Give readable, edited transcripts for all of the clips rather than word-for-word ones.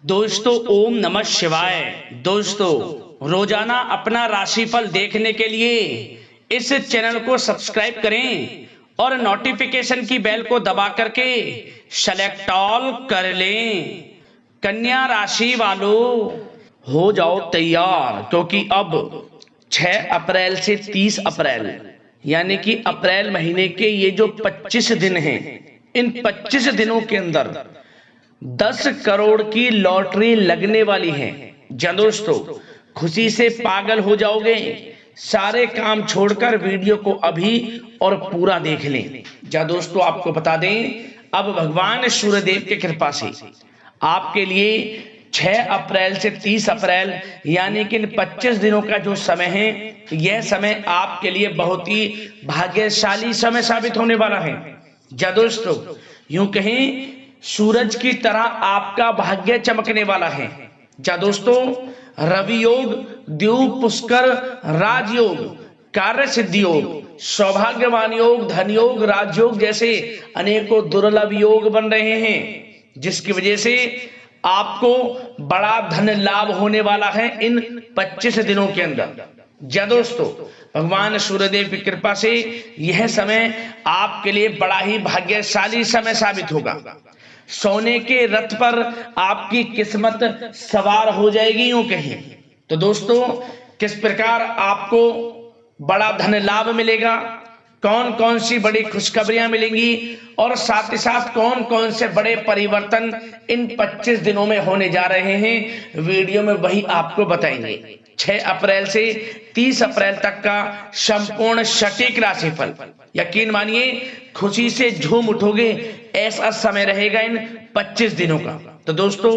दोस्तों ओम नमः शिवाय। दोस्तों रोजाना अपना राशिफल देखने के लिए इस चैनल को सब्सक्राइब करें और नोटिफिकेशन की बेल को दबा करके सेलेक्ट ऑल कर लें। कन्या राशि वालों हो जाओ तैयार, क्योंकि अब 6 अप्रैल से 30 अप्रैल यानी कि अप्रैल महीने के ये जो 25 दिन हैं, इन 25 दिनों के अंदर 10 करोड़ की लॉटरी लगने वाली है। जा दोस्तों, खुशी से पागल हो जाओगे। सारे काम छोड़कर वीडियो को अभी और पूरा देख लें। जा दोस्तों, आपको बता दें, अब भगवान सूर्यदेव की कृपा से आपके लिए 6 अप्रैल से 30 अप्रैल यानी कि इन 25 दिनों का जो समय है, यह समय आपके लिए बहुत ही भाग्यशाली समय साबित होने वाला है। जा दोस्तों, यूं कहें सूरज की तरह आपका भाग्य चमकने वाला है। जा दोस्तों, रवि योग, द्वीप पुष्कर, राजयोग, कार्य सिद्धि योग, सौभाग्यवान योग, धन योग, राजयोग जैसे अनेकों दुर्लभ योग बन रहे हैं, जिसकी वजह से आपको बड़ा धन लाभ होने वाला है इन 25 दिनों के अंदर। जा दोस्तों, भगवान सूर्यदेव की कृपा से यह समय आपके लिए बड़ा ही भाग्यशाली समय साबित होगा। सोने के रथ पर आपकी किस्मत सवार हो जाएगी यूं कहें तो। दोस्तों, किस प्रकार आपको बड़ा धन लाभ मिलेगा, कौन कौन सी बड़ी खुशखबरियां मिलेंगी और साथ ही साथ कौन कौन से बड़े परिवर्तन इन 25 दिनों में होने जा रहे हैं, वीडियो में वही आपको बताएंगे। 6 अप्रैल से 30 अप्रैल तक का संपूर्ण सटीक राशिफल, यकीन मानिए खुशी से झूम उठोगे, ऐसा समय रहेगा इन 25 दिनों का। तो दोस्तों,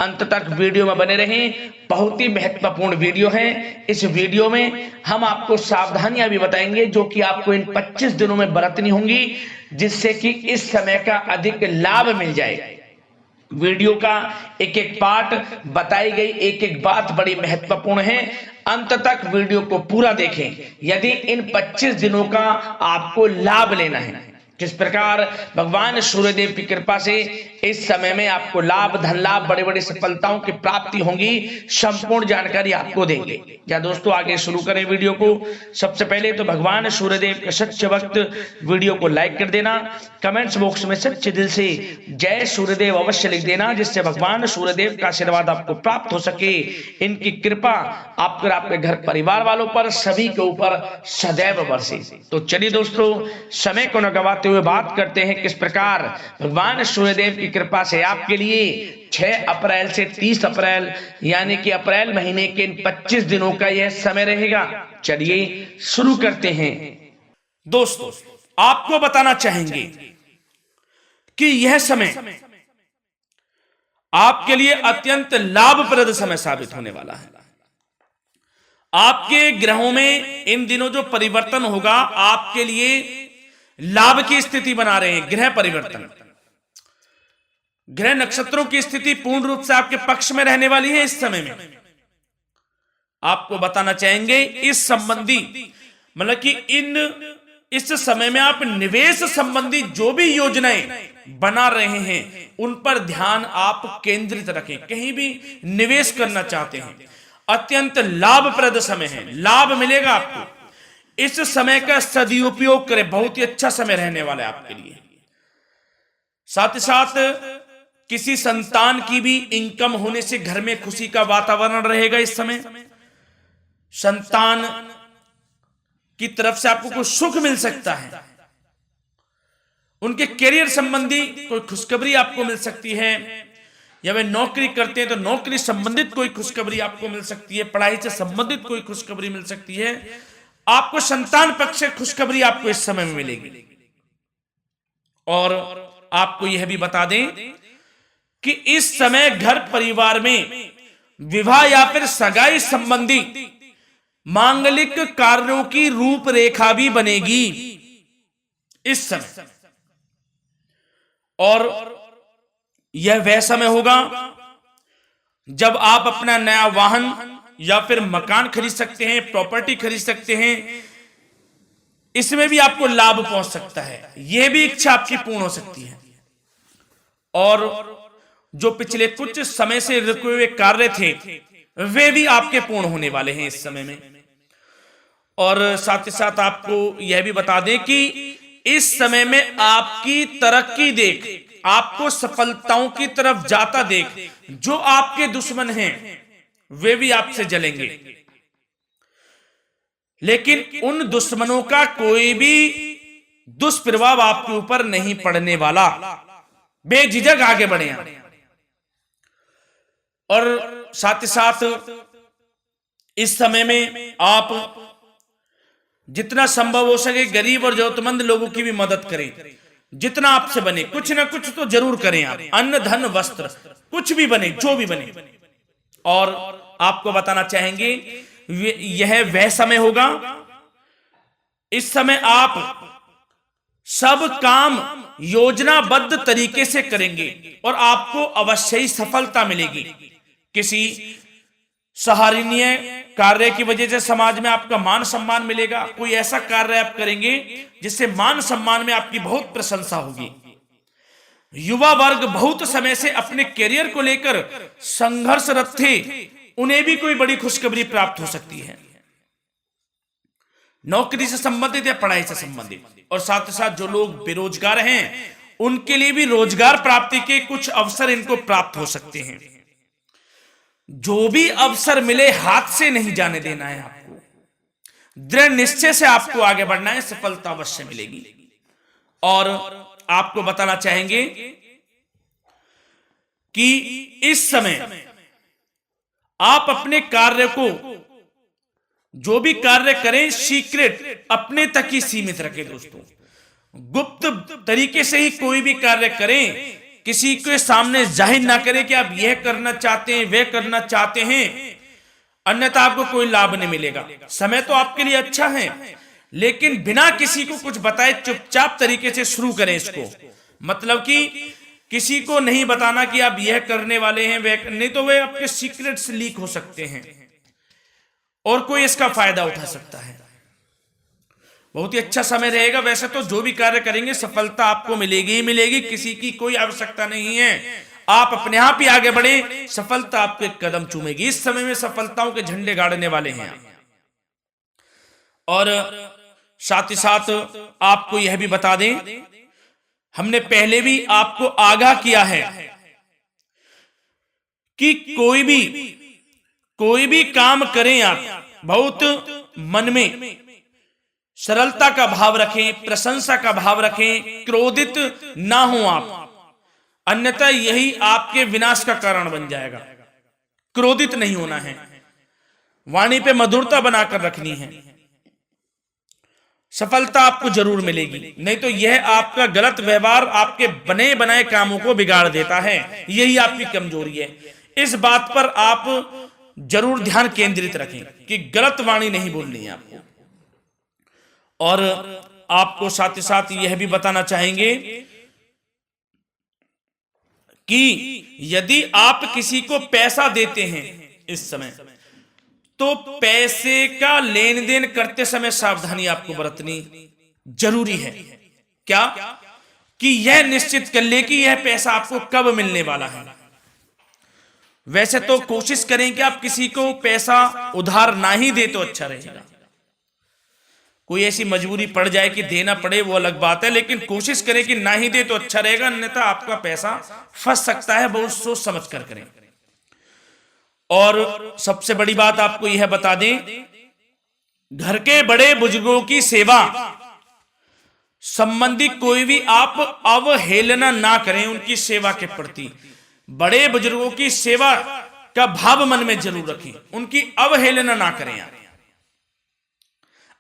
अंत तक वीडियो में बने रहें, बहुत ही महत्वपूर्ण वीडियो है। इस वीडियो में हम आपको सावधानियां भी बताएंगे जो कि आपको इन 25 दिनों में बरतनी होंगी, जिससे कि इस समय का अधिक लाभ मिल जाए। वीडियो का एक एक पार्ट, बताई गई एक एक बात बड़ी महत्वपूर्ण है। अंत तक वीडियो को पूरा देखें यदि इन 25 दिनों का आपको लाभ लेना है। किस प्रकार भगवान सूर्यदेव की कृपा से इस समय में आपको लाभ, धन लाभ, बड़ी बड़ी सफलताओं की प्राप्ति होगी, संपूर्ण जानकारी आपको देंगे। क्या दोस्तों, आगे शुरू करें वीडियो को। सबसे पहले तो भगवान सूर्यदेव के सच्चे भक्त वीडियो को लाइक कर देना, कमेंट्स बॉक्स में सच्चे दिल से जय सूर्यदेव अवश्य लिख देना, जिससे भगवान सूर्यदेव का आशीर्वाद आपको प्राप्त हो सके। इनकी कृपा आप आपके घर परिवार वालों पर, सभी के ऊपर सदैव बरसे। तो चलिए दोस्तों, समय को न गवाते हुए बात करते हैं किस प्रकार भगवान सूर्यदेव की कृपा से आपके लिए 6 अप्रैल से 30 अप्रैल यानी कि अप्रैल महीने के इन 25 दिनों का यह समय रहेगा। चलिए शुरू करते हैं। दोस्तों, आपको बताना चाहेंगे कि यह समय आपके लिए अत्यंत लाभप्रद समय साबित होने वाला है। आपके ग्रहों में इन दिनों जो परिवर्तन होगा, आपके लिए लाभ की स्थिति बना रहे हैं। ग्रह परिवर्तन, ग्रह नक्षत्रों की स्थिति पूर्ण रूप से आपके पक्ष में रहने वाली है। इस समय में आपको बताना चाहेंगे इस संबंधी, मतलब कि इस समय में आप निवेश संबंधी जो भी योजनाएं बना रहे हैं, उन पर ध्यान आप केंद्रित रखें। कहीं भी निवेश करना चाहते हैं, अत्यंत लाभप्रद समय है, लाभ मिलेगा आपको। इस समय का सदुपयोग करें, बहुत ही अच्छा समय रहने वाला है आपके लिए। साथ ही साथ किसी संतान की भी इनकम होने से घर में खुशी का वातावरण रहेगा। इस समय संतान की तरफ से आपको कुछ सुख मिल सकता है, उनके करियर संबंधी कोई खुशखबरी आपको मिल सकती है, या वे नौकरी करते हैं तो नौकरी संबंधित कोई खुशखबरी आपको मिल सकती है, पढ़ाई से संबंधित कोई खुशखबरी मिल सकती है। आपको संतान पक्ष से खुशखबरी आपको इस समय में मिलेगी। और आपको यह भी बता दें कि इस समय घर परिवार में विवाह या फिर सगाई संबंधी मांगलिक कार्यों की रूपरेखा भी बनेगी इस समय। और यह वह समय होगा जब आप अपना नया वाहन या फिर मकान खरीद सकते हैं, प्रॉपर्टी खरीद सकते हैं। इसमें भी आपको लाभ पहुंच सकता है, यह भी इच्छा आपकी पूर्ण हो सकती है। और जो पिछले कुछ समय से रुके हुए कार्य थे वे भी आपके पूर्ण होने वाले हैं इस समय में। और साथ ही साथ आपको यह भी बता दें कि इस समय में आपकी तरक्की देख, आपको सफलताओं की तरफ जाता देख जो आपके दुश्मन हैं वे भी आपसे जलेंगे, लेकिन उन दुश्मनों का कोई भी दुष्प्रभाव आपके ऊपर नहीं पड़ने वाला। बेझिझक आगे बढ़े आप। और साथ ही साथ इस समय में आप जितना संभव हो सके गरीब और जरूरतमंद लोगों की भी मदद करें, जितना आपसे बने कुछ ना कुछ तो जरूर करें आप, अन्न धन वस्त्र कुछ भी बने, जो भी बने। और आपको बताना चाहेंगे यह वह समय होगा, इस समय आप सब काम योजनाबद्ध तरीके से करेंगे और आपको अवश्य ही सफलता मिलेगी। किसी सराहनीय कार्य की वजह से समाज में आपका मान सम्मान मिलेगा। कोई ऐसा कार्य आप करेंगे जिससे मान सम्मान में आपकी बहुत प्रशंसा होगी। युवा वर्ग बहुत समय से अपने करियर को लेकर संघर्षरत थे, उन्हें भी कोई बड़ी खुशखबरी प्राप्त हो सकती है, नौकरी से संबंधित या पढ़ाई से संबंधित। और साथ ही साथ जो लोग बेरोजगार हैं उनके लिए भी रोजगार प्राप्ति के कुछ अवसर इनको प्राप्त हो सकते हैं। जो भी अवसर मिले हाथ से नहीं जाने देना है आपको, दृढ़ निश्चय से आपको आगे बढ़ना है, सफलता अवश्य मिलेगी। और आपको बताना चाहेंगे कि इस समय आप अपने कार्य को, जो भी कार्य करें, सीक्रेट अपने तक ही सीमित रखें दोस्तों। गुप्त तरीके से ही कोई भी कार्य करें, किसी के सामने जाहिर ना करें कि आप यह करना चाहते हैं, वह करना चाहते हैं, अन्यथा आपको कोई लाभ नहीं मिलेगा। समय तो आपके लिए अच्छा है, लेकिन बिना किसी को कुछ बताए चुपचाप तरीके से शुरू करें इसको। मतलब कि किसी को नहीं बताना कि आप यह करने वाले हैं, वह नहीं, तो वे आपके सीक्रेट्स लीक हो सकते हैं और कोई इसका फायदा उठा सकता है। बहुत ही अच्छा समय रहेगा। वैसे तो जो भी कार्य करेंगे सफलता आपको मिलेगी ही मिलेगी, किसी की कोई आवश्यकता नहीं है। आप अपने आप ही आगे बढ़े, सफलता आपके कदम चूमेगी। इस समय में सफलताओं के झंडे गाड़ने वाले हैं। और साथ ही साथ आपको यह भी बता दें, हमने पहले भी आपको आगाह किया है कि कोई भी काम करें आप बहुत मन में सरलता का भाव रखें, प्रशंसा का भाव रखें, क्रोधित ना हो आप, अन्यथा यही आपके विनाश का कारण बन जाएगा। क्रोधित नहीं होना है, वाणी पे मधुरता बनाकर रखनी है, सफलता आपको जरूर मिलेगी। नहीं तो यह आपका गलत व्यवहार आपके बने बनाए कामों को बिगाड़ देता है, यही आपकी कमजोरी है। इस बात पर आप जरूर ध्यान केंद्रित रखें कि गलत वाणी नहीं बोलनी है आपको। और आपको साथ ही साथ यह भी बताना चाहेंगे कि यदि आप किसी को पैसा देते हैं इस समय, तो पैसे का लेन देन करते समय सावधानी आपको बरतनी जरूरी है। क्या कि यह निश्चित कर ले कि यह पैसा आपको कब मिलने वाला है। वैसे तो कोशिश करें कि आप किसी को पैसा उधार ना ही दे तो अच्छा रहेगा। कोई ऐसी मजबूरी पड़ जाए कि देना पड़े वो अलग बात है, लेकिन कोशिश करें कि ना ही दे तो अच्छा रहेगा, अन्यथा आपका पैसा फंस सकता है। बहुत सोच समझ कर करें। और सबसे बड़ी बात आपको यह बता दें, घर के बड़े बुजुर्गों की सेवा संबंधी कोई भी आप अवहेलना ना करें। उनकी सेवा के प्रति, बड़े बुजुर्गों की सेवा का भाव मन में जरूर रखें, उनकी अवहेलना ना करें आप।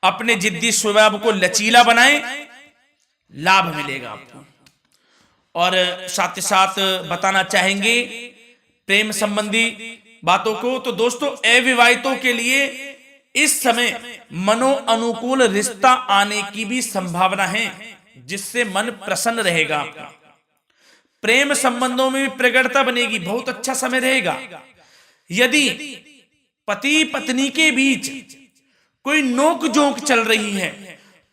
अपने जिद्दी स्वभाव को लचीला बनाएं, लाभ मिलेगा आपको। और साथ ही साथ बताना चाहेंगे प्रेम संबंधी बातों को, तो दोस्तों अविवाहितों के लिए इस समय मनो अनुकूल रिश्ता आने की भी संभावना है, जिससे मन प्रसन्न रहेगा आपका। प्रेम संबंधों में भी प्रगाढ़ता बनेगी, बहुत अच्छा समय रहेगा। यदि पति पत्नी के बीच कोई नोक झोंक चल रही है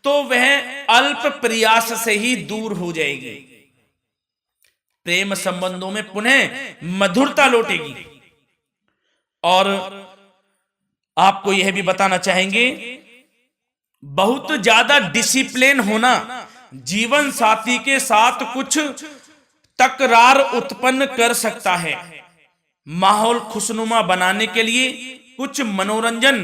तो वह अल्प प्रयास से ही दूर हो जाएगी। प्रेम संबंधों में पुनः मधुरता लौटेगी। और आपको यह भी बताना चाहेंगे, बहुत ज्यादा डिसिप्लिन होना जीवन साथी के साथ कुछ तकरार उत्पन्न कर सकता है। माहौल खुशनुमा बनाने के लिए कुछ मनोरंजन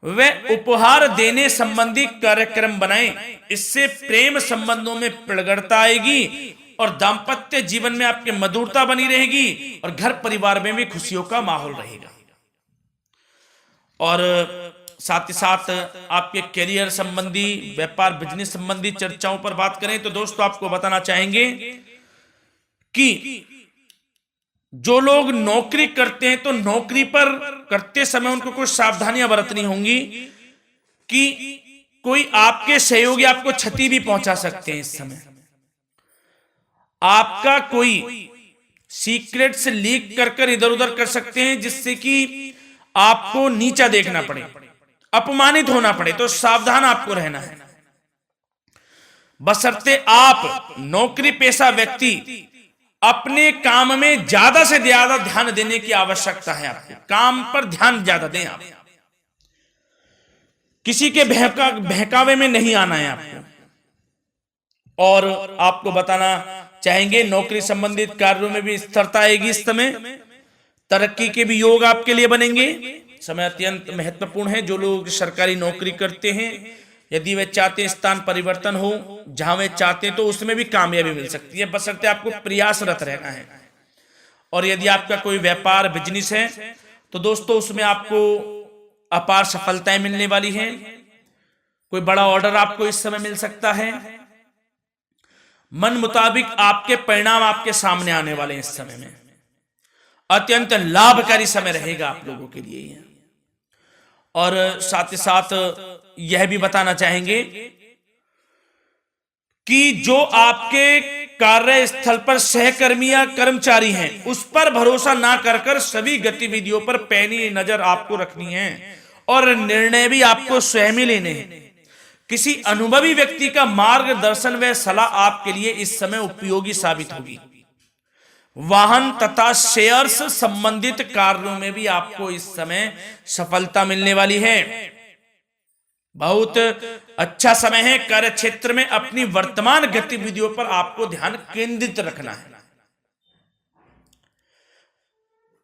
व उपहार देने संबंधी कार्यक्रम बनाएं। इससे प्रेम संबंधों में प्रगाढ़ता आएगी और दाम्पत्य जीवन में आपकी मधुरता बनी रहेगी और घर परिवार में भी खुशियों का माहौल रहेगा। और साथ ही साथ आपके करियर संबंधी, व्यापार बिजनेस संबंधी चर्चाओं पर बात करें तो दोस्तों आपको बताना चाहेंगे कि जो लोग नौकरी करते हैं तो नौकरी पर करते समय उनको कुछ सावधानियां बरतनी होंगी कि कोई आपके सहयोगी आपको क्षति भी पहुंचा सकते हैं। इस समय आपका कोई सीक्रेट्स लीक कर इधर उधर कर सकते हैं, जिससे कि आपको नीचा देखना पड़े, अपमानित होना पड़े। तो सावधान आपको रहना है। बशर्ते आप नौकरी पेशा व्यक्ति अपने काम में ज्यादा से ज्यादा ध्यान देने की आवश्यकता है। आपको काम पर ध्यान ज्यादा दें। आप किसी के बहकावे में नहीं आना है आपको। और आपको बताना चाहेंगे, नौकरी संबंधित कार्यों में भी स्थिरता आएगी। इस समय तरक्की के भी योग आपके लिए बनेंगे। समय अत्यंत महत्वपूर्ण है। जो लोग सरकारी नौकरी करते हैं, यदि वे चाहते हैं स्थान परिवर्तन हो, जहां वे चाहते हैं, तो उसमें भी कामयाबी मिल सकती है, बशर्ते आपको प्रयासरत रहना है। और यदि आपका कोई व्यापार बिजनेस है तो दोस्तों उसमें आपको अपार सफलताएं मिलने वाली हैं। कोई बड़ा ऑर्डर आपको इस समय मिल सकता है। मन मुताबिक आपके परिणाम आपके सामने आने वाले हैं। इस समय में अत्यंत लाभकारी समय रहेगा आप लोगों के लिए। और साथ ही साथ यह भी बताना चाहेंगे कि जो आपके कार्यस्थल पर सहकर्मी या कर्मचारी हैं, उस पर भरोसा ना कर सभी गतिविधियों पर पैनी नजर आपको रखनी है और निर्णय भी आपको स्वयं ही लेने हैं। किसी अनुभवी व्यक्ति का मार्गदर्शन व सलाह आपके लिए इस समय उपयोगी साबित होगी। वाहन तथा शेयर्स संबंधित कार्यों में भी आपको इस समय सफलता मिलने वाली है। बहुत अच्छा समय है। कार्य क्षेत्र में अपनी वर्तमान गतिविधियों पर आपको ध्यान केंद्रित रखना है।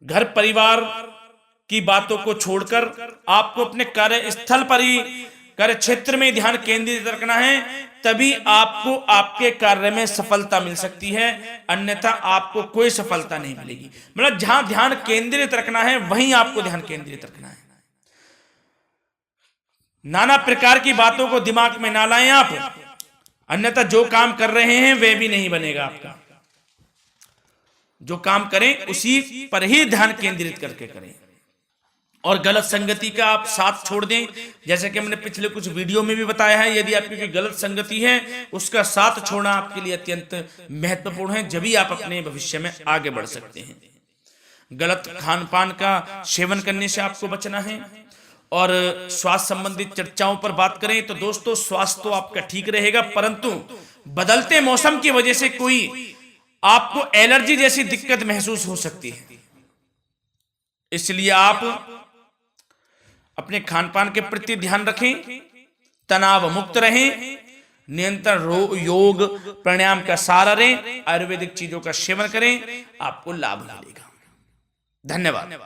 घर परिवार की बातों को छोड़कर आपको अपने कार्यस्थल पर ही, कार्य क्षेत्र में ध्यान केंद्रित रखना है, तभी आपको आपके कार्य में सफलता मिल सकती है। अन्यथा आपको कोई सफलता नहीं मिलेगी। मतलब जहां ध्यान केंद्रित रखना है वहीं आपको ध्यान केंद्रित रखना है। नाना प्रकार की बातों को दिमाग में ना लाएं आप, अन्यथा जो काम कर रहे हैं वह भी नहीं बनेगा आपका। जो काम करें उसी पर ही ध्यान केंद्रित करके करें और गलत संगति का आप साथ छोड़ दें। जैसे कि हमने पिछले कुछ वीडियो में भी बताया है, यदि आपकी कोई गलत संगति है उसका साथ छोड़ना आपके लिए अत्यंत महत्वपूर्ण है। जब ही आप अपने भविष्य में आगे बढ़ सकते हैं। गलत खान पान का सेवन करने से आपको बचना है। और स्वास्थ्य संबंधित चर्चाओं पर बात करें तो दोस्तों स्वास्थ्य तो आपका ठीक रहेगा, परंतु बदलते मौसम की वजह से कोई आपको एलर्जी जैसी दिक्कत महसूस हो सकती है। इसलिए आप अपने खान पान के प्रति ध्यान रखें, तनाव मुक्त रहें, नियंत्रण योग प्राणायाम का सहारा लें, आयुर्वेदिक चीजों का सेवन करें, आपको लाभ मिलेगा। धन्यवाद।